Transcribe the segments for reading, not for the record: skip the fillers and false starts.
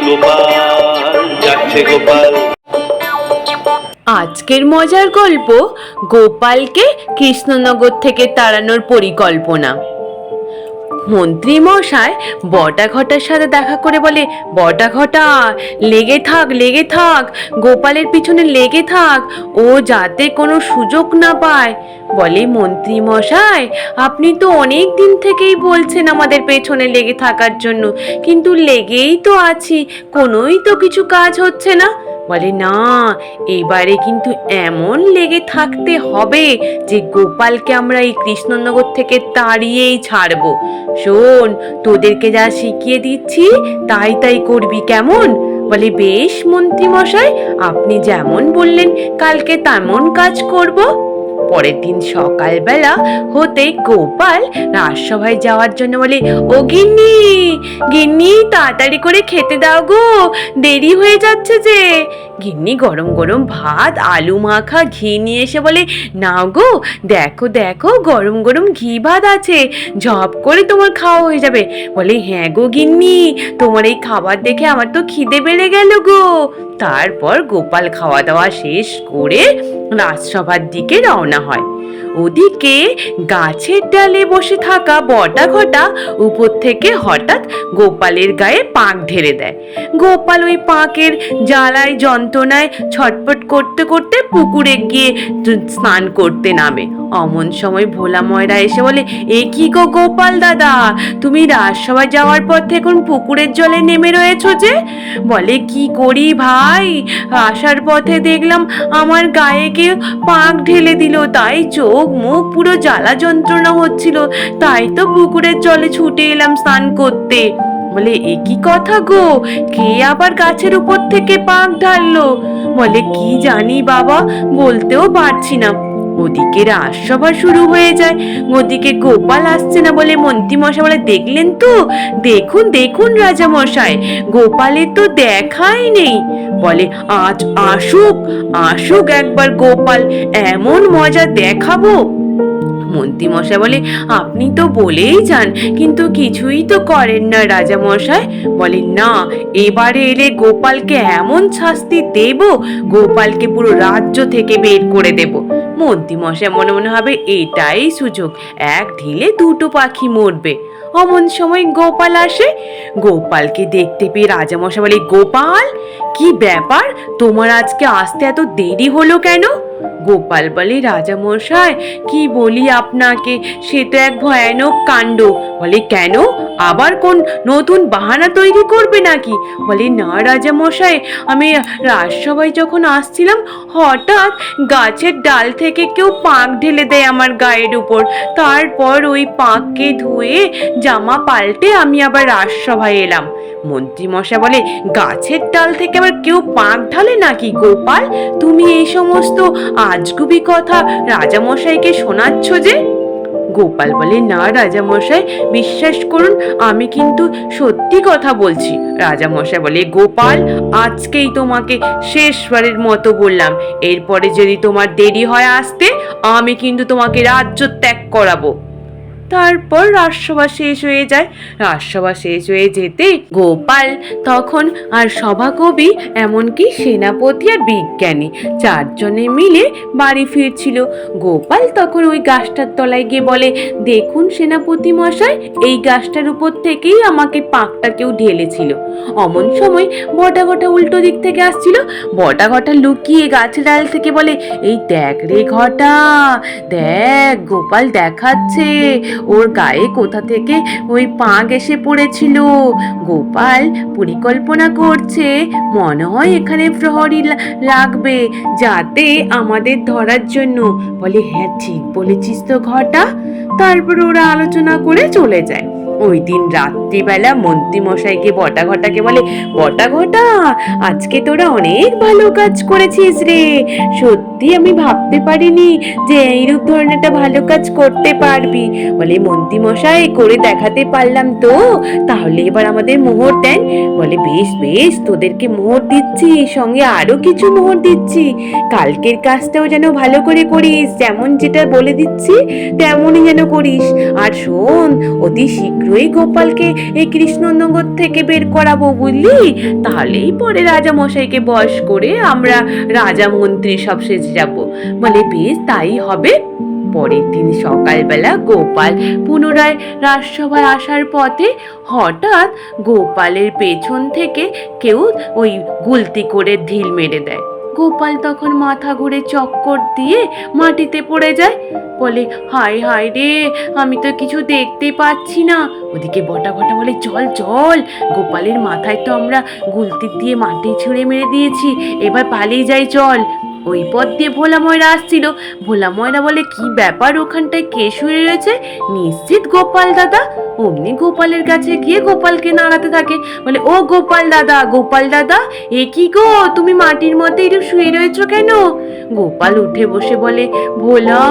গোপাল, যাচ্ছে গোপাল। আজকের মজার গল্প, গোপালকে কৃষ্ণনগর থেকে তাড়ানোর পরিকল্পনা। মন্ত্রী মশাই বটাঘটার সাথে দেখা করে বলে, বটাঘটা, লেগে থাক লেগে থাক, গোপালের পিছনে লেগে থাক, ও যাতে কোনো সুযোগ না পায়। বলে, মন্ত্রী মশাই, আপনি তো অনেক দিন থেকেই বলছেন আমাদের পেছনে লেগে থাকার জন্য, কিন্তু লেগেই তো আছি, কোনোই তো কিছু কাজ হচ্ছে না। বলে, না, এবারে কিন্তু এমন লেগে থাকতে হবে যে গোপালকে আমরা এই কৃষ্ণনগর থেকে তাড়িয়েই ছাড়বো। শোন, তোদেরকে যা শিখিয়ে দিচ্ছি তাই তাই করবি, কেমন? বলে, বেশ মন্ত্রী মশাই, আপনি যেমন বললেন কালকে তেমন কাজ করব। পরের দিন সকালবেলা হতেই গোপাল রাজসভায় যাওয়ার জন্য বলে, ও গিন্নি, গিন্নি, তাড়াতাড়ি করে খেতে দাও গো, দেরি হয়ে যাচ্ছে যে। গিন্নি গরম গরম ভাত, আলু মাখা, ঘি নিয়ে এসে বলে, নাও গো, দেখো দেখো, গরম গরম ঘি ভাত আছে, ঝপ করে তোমার খাওয়া হয়ে যাবে। বলে, হ্যাঁ গো গিন্নি, তোমার এই খাবার দেখে আমার তো খিদে বেড়ে গেল গো। তারপর গোপাল খাওয়া দাওয়া শেষ করে রাজসভার দিকে রওনা হয়। ওদিকে গাছের ডালে বসে থাকা বটাঘটা উপর থেকে হঠাৎ গোপালের গায়ে পাক ঢেলে দেয়। গোপাল ওই পাকের জ্বালায় যন্ত্রণায় ছটপট করতে করতে পুকুরে গিয়ে স্নান করতে নামে। অমন সময় ভোলা ময়রা এসে বলে, এ কি গো গোপাল দাদা, তুমি রাজসভায় যাওয়ার পর থেকে এখন পুকুরের জলে নেমে রয়েছো যে? বলে, কি করি ভাই, আসার পথে দেখলাম আমার গায়ে কেউ পাক ঢেলে দিল, তাই চোখ মুখ পুরো জ্বালা যন্ত্রণা হচ্ছিল, তাই তো পুকুরের জলে ছুটে এলাম স্নান করতে। বলে, এ কি কথা গো, কে আবার গাছের উপর থেকে পাক ঢাললো? বলে, কি জানি বাবা, বলতেও পারছি না। ওদিকে রাজসভা শুরু হয়ে যায়। ওদিকে গোপাল আসছে না বলে মন্ত্রী মশাই বলে, দেখলেন তো, দেখুন দেখুন রাজা মশাই, গোপালের তো দেখাই নেই। বলে, আজ আসুক আসুক একবার গোপাল, এমন মজা দেখাবো। মন্ত্রী মশাই বলে, আপনি তো বলেই যান, কিন্তু কিছুই তো করেন না রাজা মশাই। বলে, না, এবারে এলে গোপালকে এমন শাস্তি দেব, গোপালকে পুরো রাজ্য থেকে বের করে দেব। মন্ত্রী মশাই মনে মনে হবে, এটাই সুযোগ, এক ঢিলে দুটো পাখি মরবে। অমন সময় গোপাল আসে। গোপালকে দেখতে পেয়ে রাজামশাই বলে, গোপাল, কি ব্যাপার, তোমার আজকে আসতে এত দেরি হলো কেন? গোপাল বলে, রাজামশাই, কি বলি আপনাকে, সে তো এক ভয়ানক কাণ্ড। বলে, কেন, আবার কোন নতুন বাহানা তৈরি করবে নাকি? বলে, না রাজামশাই, আমি রাজসভায় যখন আসছিলাম, হঠাৎ গাছের ডাল থেকে কেউ পাক ঢেলে দেয় আমার গায়ের উপর, তারপর ওই পাককে ধুয়ে জামা পাল্টে আমি আবার রাজসভায় এলাম। মন্ত্রী মশাই বলে, গাছের ডাল থেকে আবার কেউ পাক ঢালে নাকি গোপাল? তুমি এই সমস্ত আজগুবি কথা রাজামশাইকে শোনাচ্ছ যে? গোপাল বলে, না রাজামশাই, বিশ্বাস করুন, আমি কিন্তু সত্যি কথা বলছি। রাজামশাই বলে, গোপাল, আজকেই তোমাকে শেষবারের মতো বললাম, এরপরে যদি তোমার দেরি হয় আসতে, আমি কিন্তু তোমাকে রাজ্য ত্যাগ করাবো। তারপর রাজসভা শেষ হয়ে যায়। রাজসভা শেষ হয়ে যেতে গোপাল তখন আর সভাকবি, এমনকি সেনাপতি আর বিজ্ঞানী, চারজনে মিলে বাড়ি ফিরছিল। গোপাল তখন ওই গাছটার তলায় গিয়ে বলে, দেখুন সেনাপতি মশাই, এই গাছটার উপর থেকেই আমাকে পাকটা কেউ ঢেলেছিল। অমন সময় বটাঘটা উল্টো দিক থেকে আসছিল। বটাঘটা লুকিয়ে গাছের ডাল থেকে বলে, এই দেখ রে ঘটা, দেখ, গোপাল দেখাচ্ছে ওর গায়ে কোথা থেকে ওই পাক এসে পড়েছিল। গোপাল পরিকল্পনা করছে, মনে হয় এখানে প্রহরী লাগবে যাতে আমাদের ধরার জন্য। বলে, হ্যাঁ ঠিক বলেছিস তো ঘটা। তারপর ওরা আলোচনা করে চলে যায়। ওই দিন রাত্রিবেলা মন্ত্রী মশাইকে বটাঘটাকে বলে, বটাঘটা, আজকে তোরা অনেক ভালো কাজ করেছিস রে, সত্যি আমি ভাবতে পারিনি যে এইরূপ ধরনের একটা ভালো কাজ করতে পারবি। বলে, মন্ত্রী মশাই, করে দেখাতে পারলাম তো, তাহলে এবার আমাদের মোহর দেন। বলে, বেশ বেশ, তোদেরকে মোহর দিচ্ছি, সঙ্গে আরো কিছু মোহর দিচ্ছি, কালকের কাজটাও যেন ভালো করে করিস, যেমন যেটা বলে দিচ্ছি তেমনই যেন করিস। আর শোন, অতি শীঘ্র শীঘ্রই গোপালকে এই কৃষ্ণনগর থেকে বের করাবো, বুঝলি? তাহলেই পরে রাজা মশাইকে বশ করে আমরা রাজা মন্ত্রী সব সেজে যাব। বলে বেশ, তাই হবে। পরের দিন সকালবেলা গোপাল পুনরায় রাজসভায় আসার পথে হঠাৎ গোপালের পেছন থেকে কেউ ওই গুলতি করে ঢিল মেরে দেয়। গোপাল তখন মাথা ঘুরে চক্কর দিয়ে মাটিতে পড়ে যায়। বলে হায় হায় রে, আমি তো কিছু দেখতে পাচ্ছি না। ওদিকে বটা ঘটা বলে চল চল, গোপালের মাথায় তো আমরা গুলতি দিয়ে মাটি ছুঁড়ে মেরে দিয়েছি, এবার পালিয়ে যাই চল। ওই পথ দিয়ে ভোলা ময়রা আসছিল। ভোলা ময়রা বলে কি ব্যাপার, ওখানটায় কে শুয়ে রয়েছে? নিশ্চিত গোপাল দাদা। অমনি গোপালের কাছে গিয়ে গোপালকে নাড়াতে থাকে। বলে ও গোপাল দাদা, গোপাল দাদা, এ কি গো, তুমি মাটির মধ্যে একটু শুয়ে রয়েছো কেন? গোপাল উঠে বসে বলে ভোলা,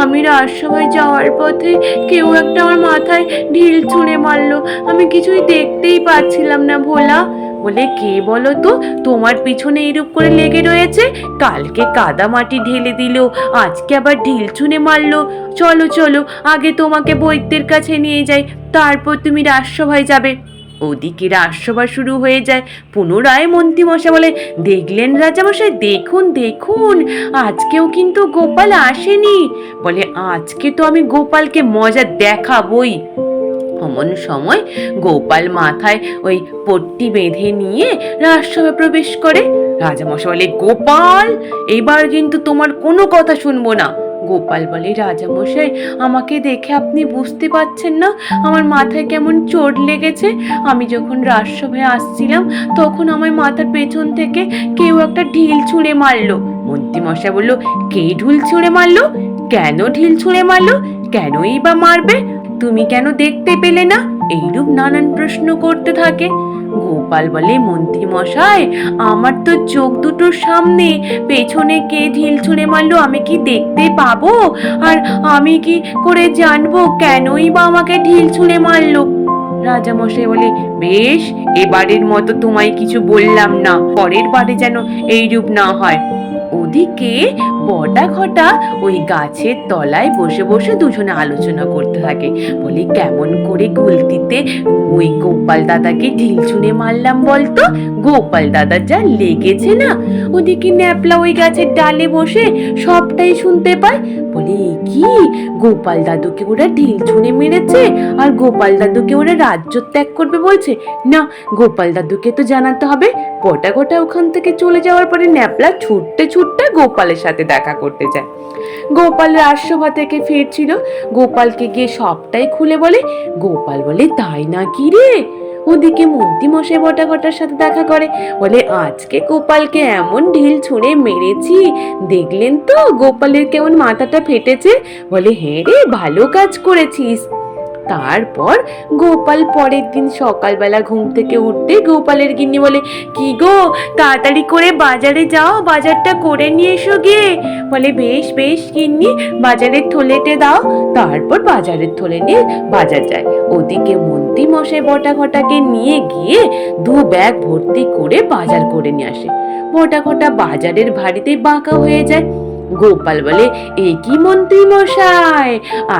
আমি রাজসভায় যাওয়ার পথে কেউ একটা আমার মাথায় ঢিল ছুঁড়ে মারলো, আমি কিছুই দেখতেই পাচ্ছিলাম না ভোলা। বলে কে বলো তো তোমার পিছনে এরূপ করে লেগে রয়েছে? কালকে কাদা মাটি ঢেলে দিল, আজকে আবার ঢিল ছুঁড়ে মারলো। চলো চলো, আগে তোমাকে বৈদ্যের কাছে নিয়ে যাই, তারপর তুমি রাজসভায় যাবে। ওদিকে রাজসভা শুরু হয়ে যায়। পুনরায় মন্ত্রীমশাই বলে দেখলেন রাজামশাই, দেখুন দেখুন, আজকেও কিন্তু গোপাল আসেনি। বলে আজকে তো আমি গোপালকে মজা দেখাবই। এমন সময় গোপাল মাথায় ওই পট্টি বেঁধে নিয়ে রাজসভায় প্রবেশ করে। রাজামশাই বলে গোপাল, এবার কিন্তু তোমার কোনো কথা শুনবো না। গোপাল বলে রাজামশাই, আমাকে দেখে আপনি বুঝতে পারছেন না আমার মাথায় কেমন চোট লেগেছে? আমি যখন রাজসভায় আসছিলাম তখন আমার মাথার পেছন থেকে কেউ একটা ঢিল ছুঁড়ে মারলো। মন্ত্রীমশাই বলল কে ঢিল ছুঁড়ে মারলো? কেন ঢিল ছুঁড়ে মারলো? কেনই বা মারবে? তুমি কেন দেখতে পেলে না? এইরূপ নানান প্রশ্ন করতে থাকে। গোপাল বলে মন্ত্রী মশাই, আমার তো চোখ দুটোর সামনে, পেছনে কে ঢিল ছুঁড়ে মারলো আমি কি দেখতে পাবো? আর আমি কি করে জানবো কেনই বা আমাকে ঢিল ছুঁড়ে মারলো? রাজা মশাই বলে বেশ, এবারের মতো তোমায় কিছু বললাম না, পরের বারে যেন এইরূপ না হয়। ওদিকে বটা ঘটা ওই গাছের তলায় বসে বসে দুজনে আলোচনা করতে থাকে। বলে কেমন করে গুলতিতে ওই গোপাল দাদাকে ঢিল ছুঁড়ে মারলাম বলতো? গোপাল দাদার যা লেগেছে না। ওদিকে ন্যাপলা ওই গাছের ডালে বসে সবটাই শুনতে পায়। বলে কি, গোপাল দাদুকে ওরা ঢিল ছুঁড়ে মেরেছে আর গোপাল দাদুকে ওরা রাজ্য ত্যাগ করবে বলছে? না, গোপাল দাদুকে তো জানাতে হবে। বটা ঘটা ওখান থেকে চলে যাওয়ার পরে ন্যাপলা ছুটতে ছুটতে গোপালের সাথে দেখা করতে যায়। গোপাল রাজসভা থেকে ফিরছিল, গোপালকে গিয়ে সবটাই খুলে বলে। গোপাল বলে তাই না কি রে? ওদিকে মন্ত্রী মশাই বটা ঘটার সাথে দেখা করে। বলে আজকে গোপালকে এমন ঢিল ছুঁড়ে মেরেছি, দেখলেন তো গোপালের কেমন মাথাটা ফেটেছে? বলে হ্যাঁ রে, ভালো কাজ করেছিস। তারপর গোপাল পরের দিন সকালবেলা ঘুম থেকে উঠতে গোপালের গিন্নি বলে কি গো, তাড়াতাড়ি করে বাজারে যাও, বাজারটা করে নিয়ে এসো গিয়ে। বলে বেশ বেশ গিন্নি, বাজারের থলেতে দাও। তারপর বাজারের থলে নিয়ে বাজার যায়। ওদিকে মন্ত্রী মশাই বটা ঘটাকে নিয়ে গিয়ে 2 ব্যাগ ভর্তি করে বাজার করে নিয়ে আসে। বটা ঘটা বাজারের ভারিতে বাঁকা হয়ে যায়। গোপাল বলে এ কি মন্ত্রী মশাই,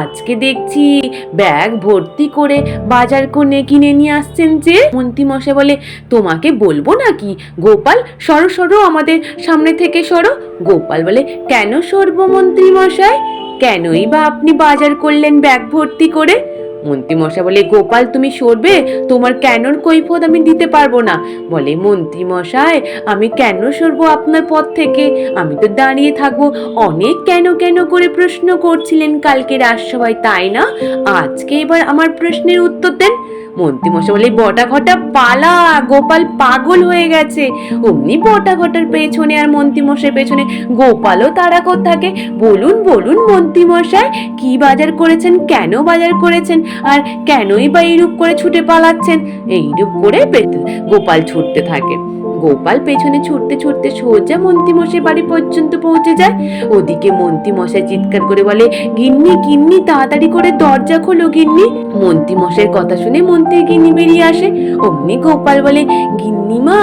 আজকে দেখছি ব্যাগ ভর্তি করে বাজার করে কিনে নিয়ে আসছেন যে? মন্ত্রী মশাই বলে তোমাকে বলবো নাকি? গোপাল সরো সরো, আমাদের সামনে থেকে সরো। গোপাল বলে কেন সরবো মন্ত্রী মশাই? কেনই বা আপনি বাজার করলেন ব্যাগ ভর্তি করে? মন্ত্রী মশাই বলে গোপাল তুমি সরবে, তোমার কেনর কৈফিয়ত আমি দিতে পারবো না। বলে মন্ত্রী মশাই, আমি কেন সরবো আপনার পথ থেকে? আমি তো দাঁড়িয়ে থাকবো। অনেক কেন কেন করে প্রশ্ন করছিলেন কালকে রাজসভায়, তাই না? আজকে এবার আমার প্রশ্নের উত্তর দেন। মন্ত্রী মশাই বলে বটা ঘটা পালা, গোপাল পাগল হয়ে গেছে। অমনি বটা ঘটার পেছনে আর মন্ত্রী মশাই পেছনে গোপালও তাড়া করতে থাকে। বলুন বলুন মন্ত্রী মশাই, কি বাজার করেছেন, কেন বাজার করেছেন, আর কেনই বা এইরূপ করে ছুটে পালাচ্ছেন? এইরূপ করে গোপাল ছুটতে থাকে। গোপাল পেছনে ছুটতে ছুটতে সোজা মন্ত্রী মশাই বাড়ি পর্যন্ত পৌঁছে যায়। ওদিকে মন্ত্রী মশাই চিৎকার করে বলে গিন্নি গিন্নি, তাড়াতাড়ি করে দরজা খোলো গিন্নি। মন্ত্রী মশাইয়ের কথা শুনে মন্ত্রী গিন্নি বেরিয়ে আসে। অমনি গোপাল বলে গিন্নিমা,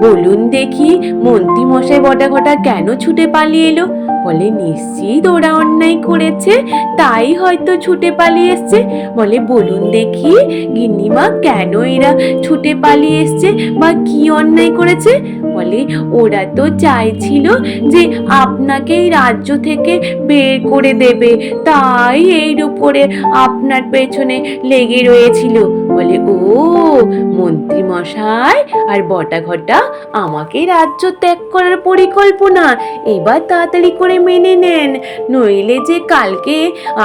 বলুন দেখি মন্ত্রী মশাই বটা ঘটা কেন ছুটে পালিয়ে এলো? বলে নিশ্চিত ওরা অন্যায় করেছে, তাই হয়তো ছুটে পালিয়ে এসছে। বলে বলুন দেখি গিন্নিমা, কেন এরা ছুটে পালিয়ে এসছে বা কি অন্যায় করেছে? বলে ওরা তো চাইছিল যে আপনাকে এই রাজ্য থেকে বের করে দেবে, তাই এইরূপ করে আপনার পেছনে লেগে রয়েছিল। বলে ও মন্ত্রী মশাই আর বটাঘটা, আমাকে রাজ্য ত্যাগ করার পরিকল্পনা, এবার তাড়াতাড়ি করে মেনে নেন, নইলে যে কালকে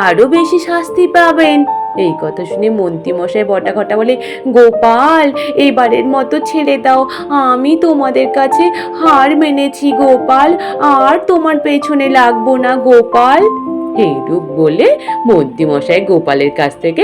আরো বেশি শাস্তি পাবেন। এই কথা শুনে মন্ত্রী মশাই বটাঘটা বলে, গোপাল এবারের মতো ছেড়ে দাও, আমি তোমাদের কাছে হার মেনেছি গোপাল, আর তোমার পেছনে লাগবো না গোপাল। এইরূপ বলে মন্ত্রী মশাই গোপালের কাছ থেকে